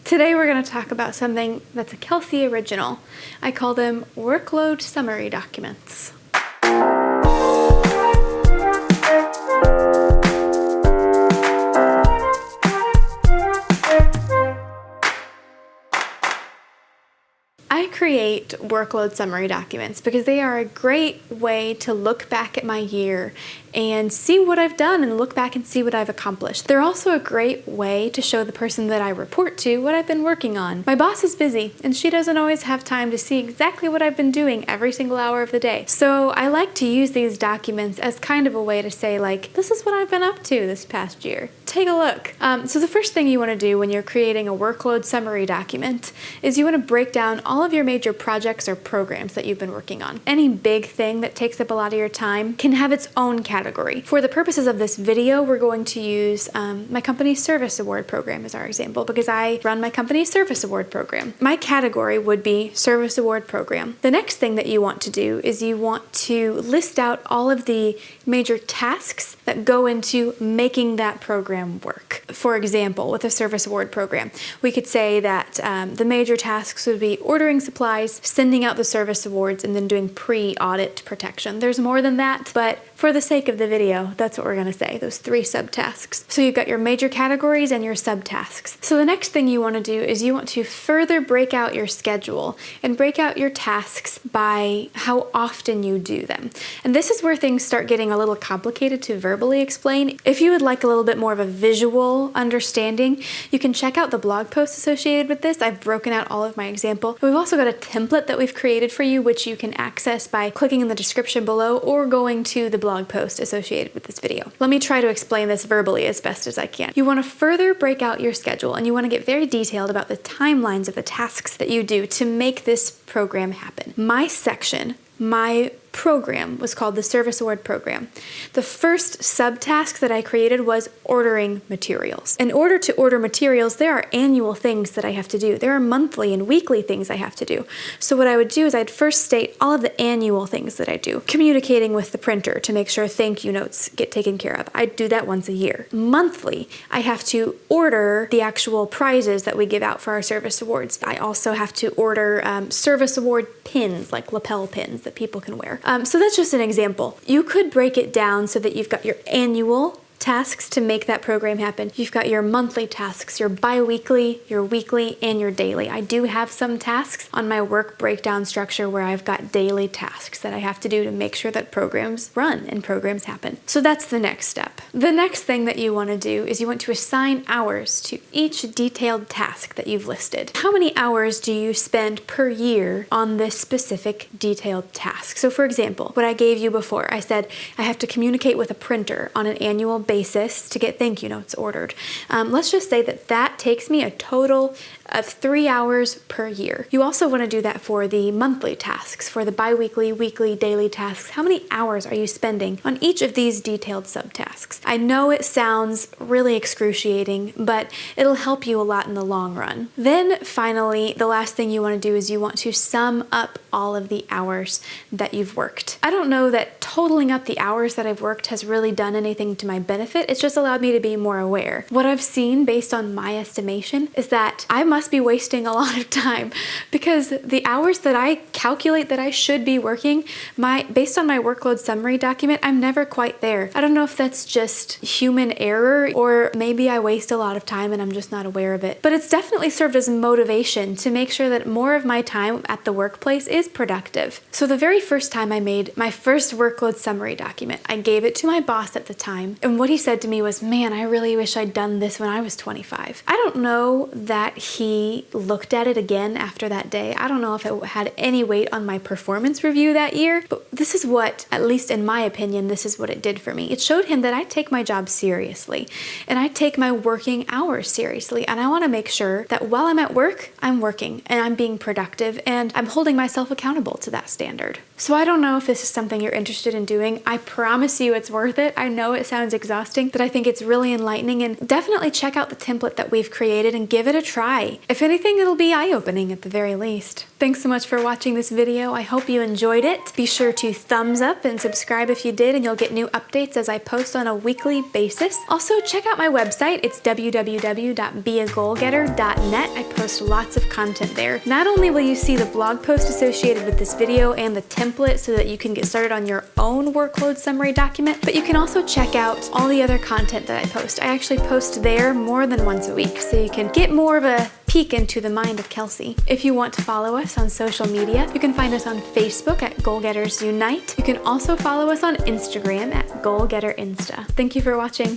Today we're going to talk about something that's a Kelsey original. I call them workload summary documents. I create workload summary documents because they are a great way to look back at my year and see what I've done and look back and see what I've accomplished. They're also a great way to show the person that I report to what I've been working on. My boss is busy and she doesn't always have time to see exactly what I've been doing every single hour of the day. So I like to use these documents as kind of a way to say, like, this is what I've been up to this past year. Take a look. So the first thing you want to do when you're creating a workload summary document is you want to break down all of your major projects or programs that you've been working on. Any big thing that takes up a lot of your time can have its own category. For the purposes of this video, we're going to use my company's service award program as our example because I run my company's service award program. My category would be service award program. The next thing that you want to do is you want to list out all of the major tasks that go into making that program work. For example, with a service award program, we could say that the major tasks would be ordering supplies, sending out the service awards, and then doing pre-audit protection. There's more than that, but for the sake of the video, that's what we're going to say, those 3 subtasks. So you've got your major categories and your subtasks. So the next thing you want to do is you want to further break out your schedule and break out your tasks by how often you do them. And this is where things start getting a little complicated to verbally explain. If you would like a little bit more of a visual understanding, you can check out the blog post associated with this. I've broken out all of my example. We've also got a template that we've created for you, which you can access by clicking in the description below or going to the blog post associated with this video. Let me try to explain this verbally as best as I can. You want to further break out your schedule and you want to get very detailed about the timelines of the tasks that you do to make this program happen. My program was called the Service Award Program. The first subtask that I created was ordering materials. In order to order materials, there are annual things that I have to do. There are monthly and weekly things I have to do. So what I would do is I'd first state all of the annual things that I do. Communicating with the printer to make sure thank you notes get taken care of. I'd do that once a year. Monthly, I have to order the actual prizes that we give out for our service awards. I also have to order service award pins, like lapel pins that people can wear. So that's just an example. You could break it down so that you've got your annual tasks to make that program happen. You've got your monthly tasks, your bi-weekly, your weekly, and your daily. I do have some tasks on my work breakdown structure where I've got daily tasks that I have to do to make sure that programs run and programs happen. So that's the next step. The next thing that you want to do is you want to assign hours to each detailed task that you've listed. How many hours do you spend per year on this specific detailed task? So for example, what I gave you before, I said I have to communicate with a printer on an annual basis to get thank you notes ordered. Let's just say that that takes me a total of 3 hours per year. You also want to do that for the monthly tasks, for the bi-weekly, weekly, daily tasks. How many hours are you spending on each of these detailed subtasks? I know it sounds really excruciating, but it'll help you a lot in the long run. Then finally, the last thing you want to do is you want to sum up all of the hours that you've worked. I don't know that totaling up the hours that I've worked has really done anything to my benefit. It's just allowed me to be more aware. What I've seen based on my estimation is that I must be wasting a lot of time because the hours that I calculate that I should be working, based on my workload summary document, I'm never quite there. I don't know if that's just human error or maybe I waste a lot of time and I'm just not aware of it. But it's definitely served as motivation to make sure that more of my time at the workplace is productive. So the very first time I made my first workload summary document, I gave it to my boss at the time, and what he said to me was, "Man, I really wish I'd done this when I was 25. I don't know that he looked at it again after that day. I don't know if it had any weight on my performance review that year, but this is what, at least in my opinion, this is what it did for me. It showed him that I take my job seriously and I take my working hours seriously, and I want to make sure that while I'm at work, I'm working and I'm being productive and I'm holding myself accountable to that standard. So I don't know if this is something you're interested in doing. I promise you it's worth it. I know it sounds exhausting, but I think it's really enlightening, and definitely check out the template that we've created and give it a try. day. If anything, it'll be eye-opening at the very least. Thanks so much for watching this video. I hope you enjoyed it. Be sure to thumbs up and subscribe if you did, and you'll get new updates as I post on a weekly basis. Also, check out my website. It's www.beagoalgetter.net. I post lots of content there. Not only will you see the blog post associated with this video and the template so that you can get started on your own workload summary document, but you can also check out all the other content that I post. I actually post there more than once a week, so you can get more of a peek into the mind of Kelsey. If you want to follow us on social media, you can find us on Facebook at GoalGetters Unite. You can also follow us on Instagram at GoalGetterInsta. Thank you for watching.